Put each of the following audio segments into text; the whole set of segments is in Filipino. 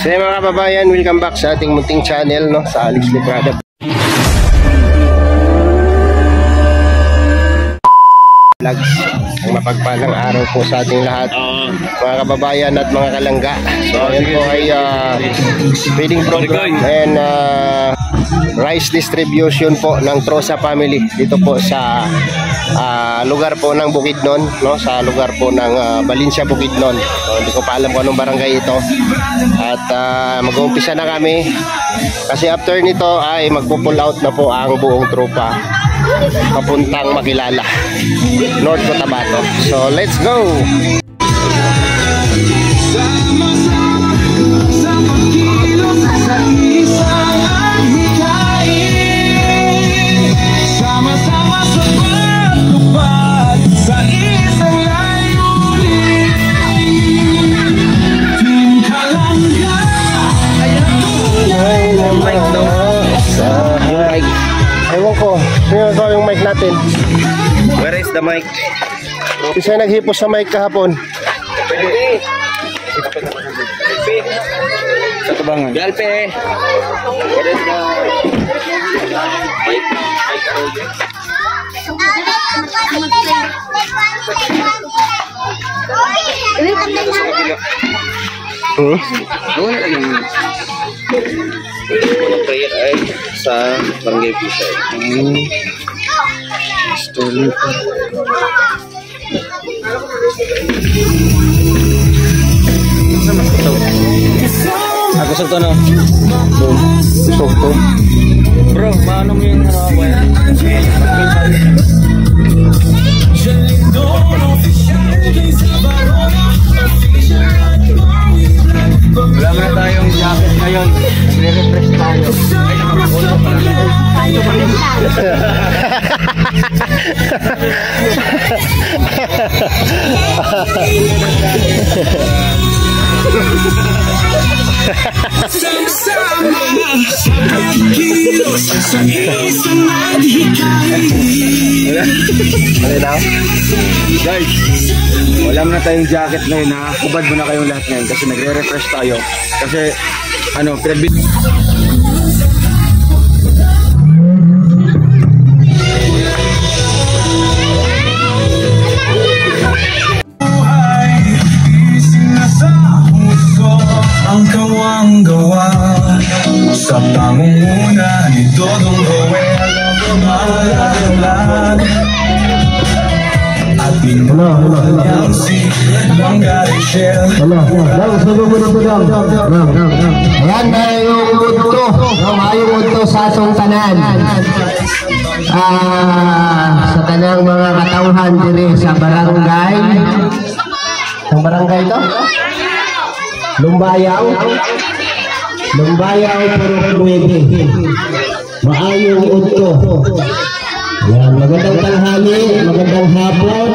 So mga kababayan, welcome back sa ating munting channel, no, sa Alex Librada Vlogs. Ang mapagpalang araw po sa ating lahat, mga kababayan at mga kalangga. So ayan po ay feeding program and rice distribution po ng Trosa family dito po sa lugar po ng Bukidnon, no, sa lugar po ng Valencia Bukidnon. So, hindi ko pa alam kung anong barangay ito. At mag-uumpisa na kami kasi after nito ay magpo-pull out na po ang buong tropa papuntang Makilala, North Cotabato. So let's go. Ewan ko, sino ba yung mic natin? Where is the mic? Isa naghipos sa mic kahapon. Pwede. Sa tubangan. Galpe. Where is the mic? Wala lang yung prayer ay sa Barangay Pisay. Story po. Ako sa tono. Kusog to. Bro, paano mo yung wala na tayong jacket ngayon. Nire-refresh tayo. Guys, wala na tayong jacket ngayon, ha? Hubad mo na kayong lahat ngayon kasi nagre-refresh tayo. Kasi ano, pinagbit ang kawang-gawa sa pangunguna ni Dodong Roel at pinuha niyang si Mangga Rachel. Ayan na yung mundo, mayong mundo sa atong tanan, sa tanang mga katauhan diri sa barangay. Ang barangay ito? Lumbayaw, Puro 9. Maayong udto. Yan, magandang tanghali, magandang hapon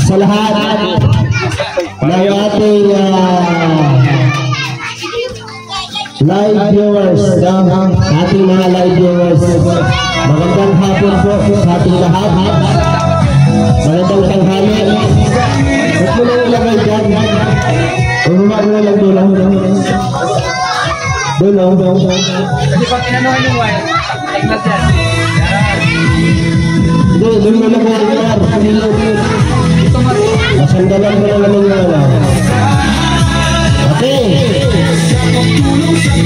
sa lahat ng ating live viewers, sa ating mga live viewers. Magandang hapon po sa ating lahat. Magandang tanghali. Huwag mo lang ilagay dyan. Bumaba mo lang doon. Doon. kasi pag inanuhan yung wire, tingnan dyan. Doon mo lang wire. Masandalan mo lang naman yung okay.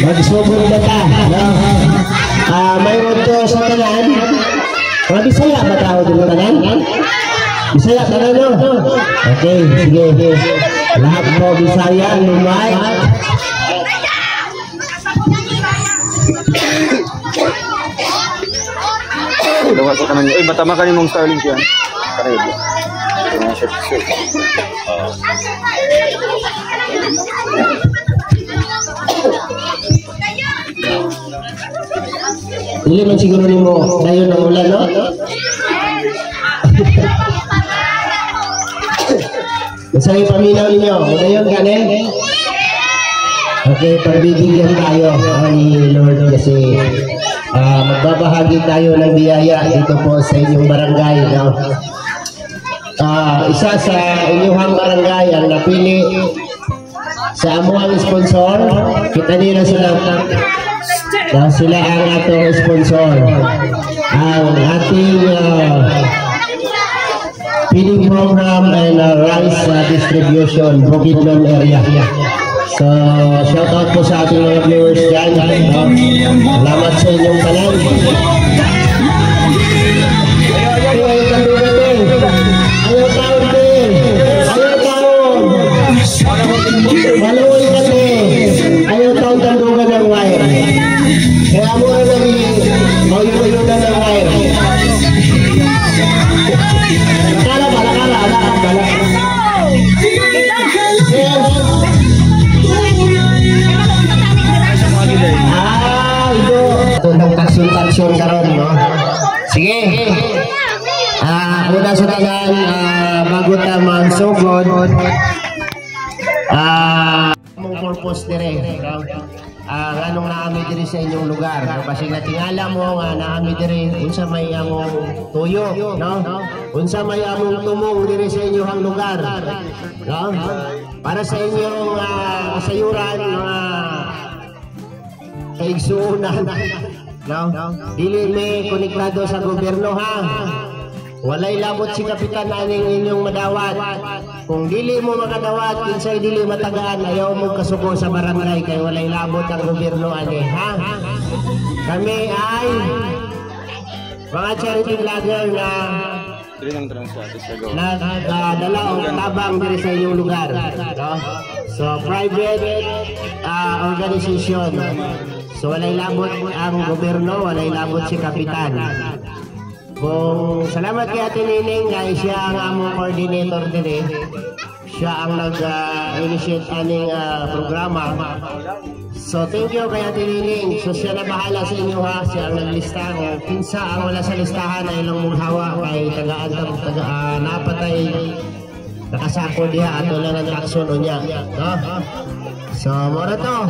Mag-sobrang data. May mundo sa tanan. Mga Bisaya ba tao din ang tanan? Bisaya tanan, no? Okay, sige. Lahat po Bisaya, lumay. Dawas ka naman. Batama ka ni mong Starlink yan. Karebo. Hindi man siguro ni mo dayon ng ulan, no? Sa paminaw ninyo, dayon ganin. Okay, pagbibigyan tayo ni Lord kasi magbabahagi tayo ng biyaya dito po sa inyong barangay, no? Isa sa inyong barangay ang napili sa amo ang sponsor. Kita nila sila. Sila ang atong sponsor. Ang ating feeding program and rice distribution, Bukidnon area. So, shout out po sa ating mga viewers dyan. Salamat sa inyong tanan. Ayaw taon din. Ayaw taon din. Ayaw taon. Maluwi kasi. Ayaw taon tandugan ng wire. Kaya mo na naging mauyuyo na ng wire. Ito ng taksyon-taksyon karon, no? Sige. Una sa tanan, bago ta magsugod, among purpose dire, no? Anong naami diri sa inyong lugar? Kasi natingala mo nga naami diri unsa may among tuyo, no? Unsa may among tumong diri sa inyong lugar, no? Para sa inyong kasayuran, mga kaigsuunan, no? Dili may konektado sa gobyerno, ha? Walay labot si kapitan aning inyong madawat. Kung dili mo makadawat, kinsay dili matagaan, ayaw mo kasuko sa barangay kay walay labot ang gobyerno ani, ha? Kami ay mga charity vlogger na nagdala o tabang diri sa inyong lugar, no? So private organization. So walay labot ang gobyerno, walay labot si kapitan. Kung salamat kay Ate Nining dahil siya ang among coordinator din, siya ang nag-initiate aning programa. So thank you kay Ate Nining. So siya na bahala sa inyo, ha. Siya ang naglista. Kung kinsa ang wala sa listahan ay ilang mughawa kay tagaan napatay nakasako diha ato lang ang takson niya, no? So mora to.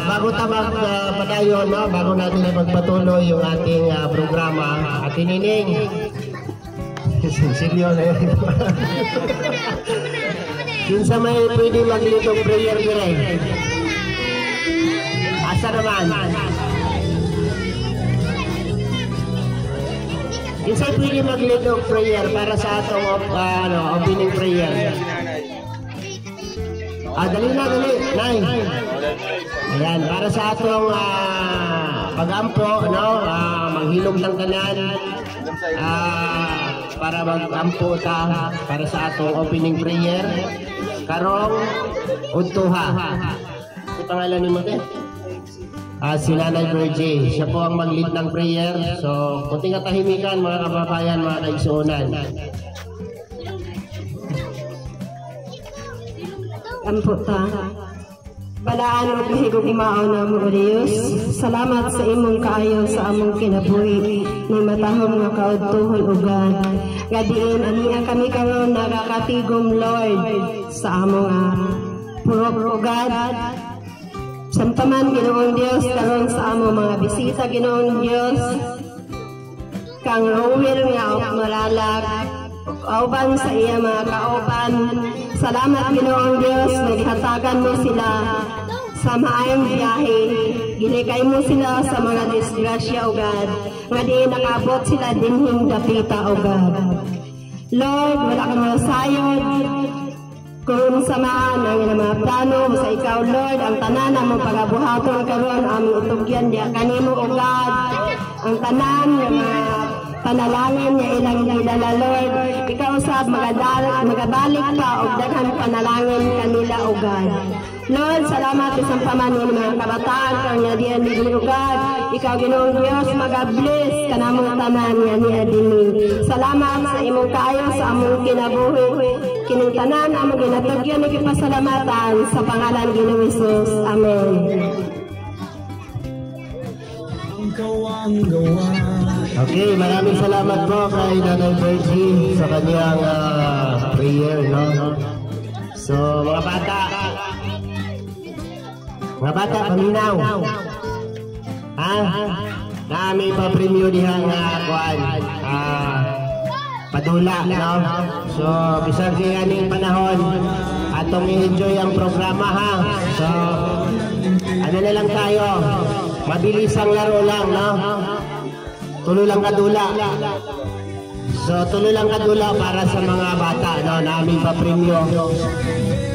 Bago tayo magpadayon, no? Bago natin ipagpatuloy yung ating programa, Ate Nining. Sinyo na yun. Kinsa may pwede maglitong prayer dire? Asa naman? Kinsa pwede maglitong prayer para sa atong opening prayer? Dali na, dali. Nay. Ayan, para sa atong pag-ampo, no? Manghilom ng tanan. Para mag-ampo ta para sa atong opening prayer. Karong Udtuha. Ano pangalan ni Mate? Si Nanay Virgie. Siya po ang mag-lead ng prayer. So, kunting katahimikan mga kababayan, mga kaigsuunan. Ampo ta. Balaan mo kahigog imao na mo, Diyos. Salamat sa imong kaayo sa among kinabuhi ni matahom nga kaudtuhon ugan. Gadiin aniya kami karon nakakatigom, Lord, sa among purok ugan. Samtaman Ginoong Dios karon sa among mga bisita, Ginoong Dios. Kang Rowel nga malalag kauban sa iya mga kauban. Salamat Ginoong Dios, naghatagan mo sila sa maayong biyahe. Gilikay mo sila sa mga disgrasya, O God. Nga di nakabot sila dinhing dapita, O God. Lord, wala kang masayod. Kung samaan ang mga plano sa ikaw, Lord, ang tanan na mong pagabuhaton karon aming utugyan diya kanimo, O God. Ang tanan ng mga panalangin niya ilang hidala, Lord. Ikaw sa magabalik pa o daghan panalangin kanila, O God. Lord, salamat isang pamanin mga kabataan kang nga diyan ni O God. Ikaw Ginoong Diyos, mag-bless ka na mong tanan nga ni Adini. Salamat sa imong kaayo sa among kinabuhi. Kining tanan among ginatugyan ni kipasalamatan sa pangalan Ginoong Jesus. Amen. Okay, maraming salamat po kay Nanay Virgie sa kanyang prayer, no? So, mga bata, paminaw. Ha? Nami pa premyo diha nga kuan. Padula, no? So, bisag siya ning panahon, atong i-enjoy ang programa ha. So, ano na lang tayo, mabilis ang laro lang, no? Tuloy lang kadula. So, tuloy lang kadula para sa mga bata, no? Namin pa premyo.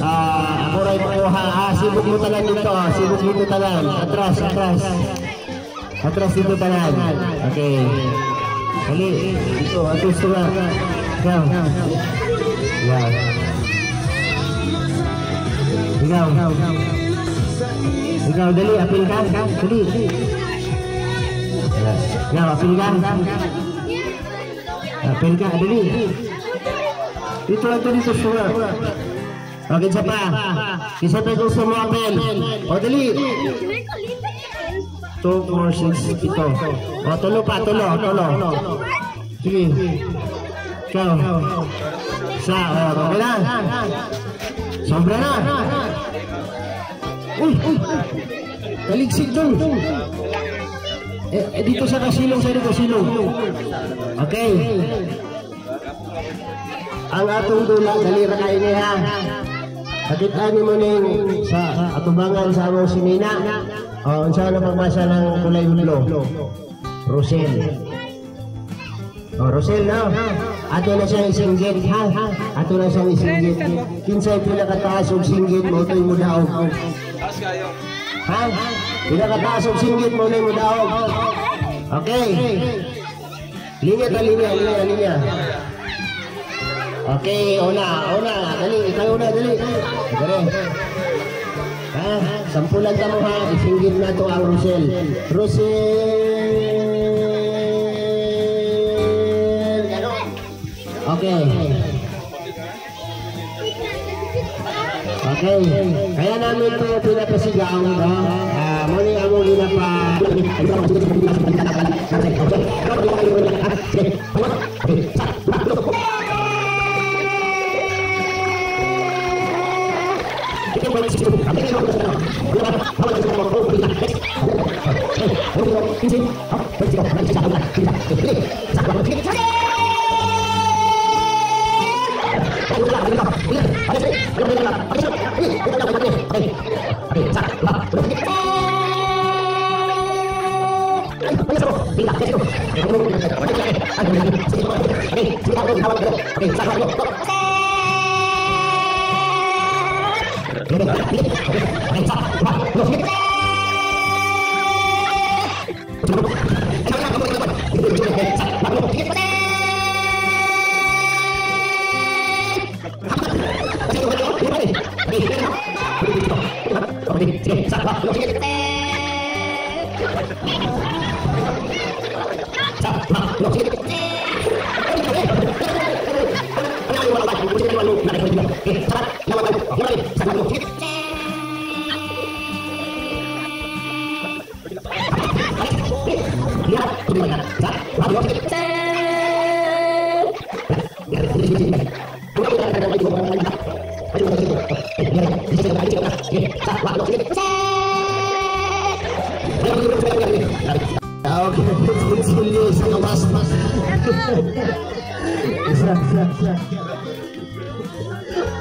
Ako rin makuha. Sibog mo talan dito. Sibog dito talan. Atras, atras. Atras dito talan. Okay. Dali. Dito. Atras ito nga. Ikaw. Ikaw. Ikaw. Ikaw, dali. Apil ka. Dali. Ikaw, apil ka. Apil ka. Dali. Dito lang ito dito. Suwa. Okay, isa pa. Isa pa gusto mo apel. O, dali. 2, 4, 6, ito. O, tulo pa, tulo. Sige. Ikaw. Isa, o, okay na. Sobra na. Uy. Taligsig doon. Dito sa kasilong, sa dito silong. Okay. Ang atong dula, dalira kayo niya. Kakitaan mo ning sa atubangan sa among sinina. O, unsa na pagbasa ng kulay hudlo? Rosel. O, Rosel, no? Ato na siyang isinggit, ha? Ato na siyang isinggit. Kinsay pinakataas og singgit mo, ito'y mo daog. Ha? Pinakataas og singgit mo, ito'y mo daog. Okay. Linya. Okay, una, dali, ikaw una, dali. Dali. Ha? Sampulan ka mo ha, isinggit na ito ang Rosel. Rosel! Okay. Okay. Kaya namin ito pinapasigaw, no? Muli ang muli na pa...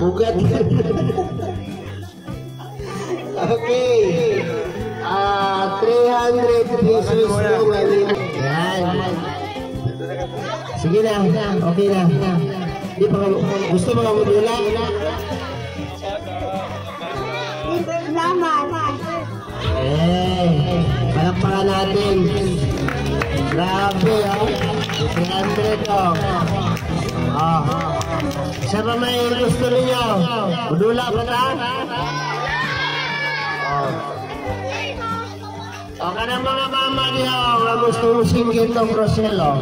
Bugat. Okay. 300 pesos yung alim. Yan. Sige na. Okay na. Di pa gusto mga mudula? Salamat. Palakpakan natin. Grabe, oh. 300, oh. Isa ba may gusto ninyo? Mudula ba na? O ka ng mga mama niyo na gusto mong singgit ng Rosel, oh.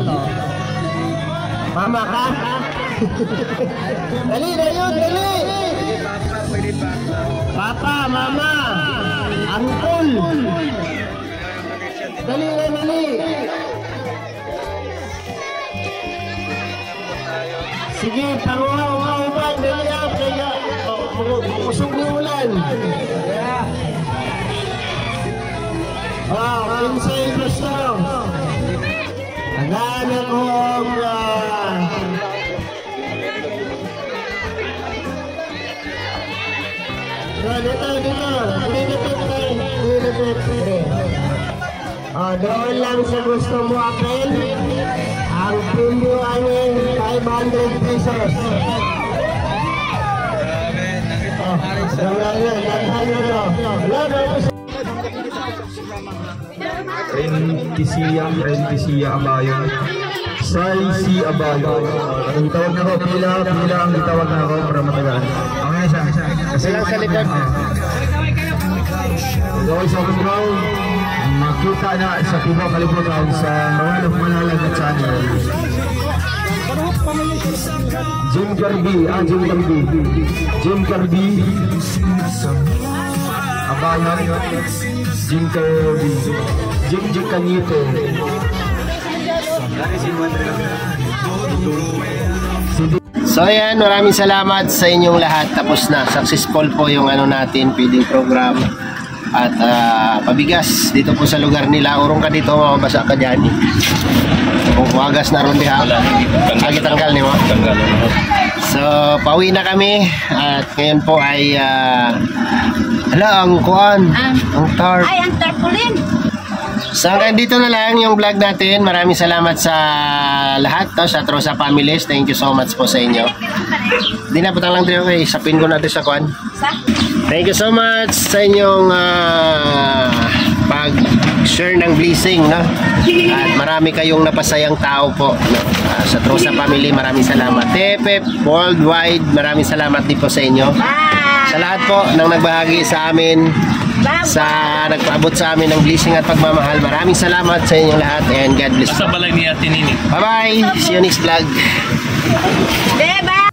Mama ka? Dali na yun, dali! Papa, mama, uncle. Dali na, dali. Sige, panguhaw ba? Dali na, kaya kusog ni ulan. Kinsay gusto. Naganan kong Doon lang sa gusto mo apel, ang premium ay 500 pesos. Rentisia Abayon. Sai si Abayon. Ang tawag na ko, pila ang itawag na ako para matagaan. Okay siya. Kasi Silang sa likod. Gawin sa Kumbaw, makita na sa Tibaw Kalibutan sa Royal of Manalag at channel. Jim Kirby. Abayan, Jim Kirby. Jim Canito. So ayan, maraming salamat sa inyong lahat. Tapos na, successful po yung ano natin, feeding program. At pabigas dito po sa lugar nila. Urong ka dito, mabasa ka dyan. Kung wagas na ron diha. Agi tanggal ni mo. So pauwi na kami. At ngayon po ay ang kuan, ang tarp. Ay, ang tarpaulin. So hanggang dito na lang yung vlog natin. Maraming salamat sa lahat, no? Sa Trosa Families. Thank you so much po sa inyo. Hindi na putang lang tayo, okay. Sapin ko natin sa kuan. Thank you so much sa inyong pag-share ng blessing, no? At marami kayong napasayang tao po, no? Sa Trosa Family, maraming salamat. TFF Worldwide, maraming salamat din po sa inyo. Sa lahat po ng nagbahagi sa amin, sa nagpaabot sa amin ng blessing at pagmamahal. Maraming salamat sa inyong lahat and God bless. Sa balay ni Ate Nini. Bye-bye! See you next vlog. Diba?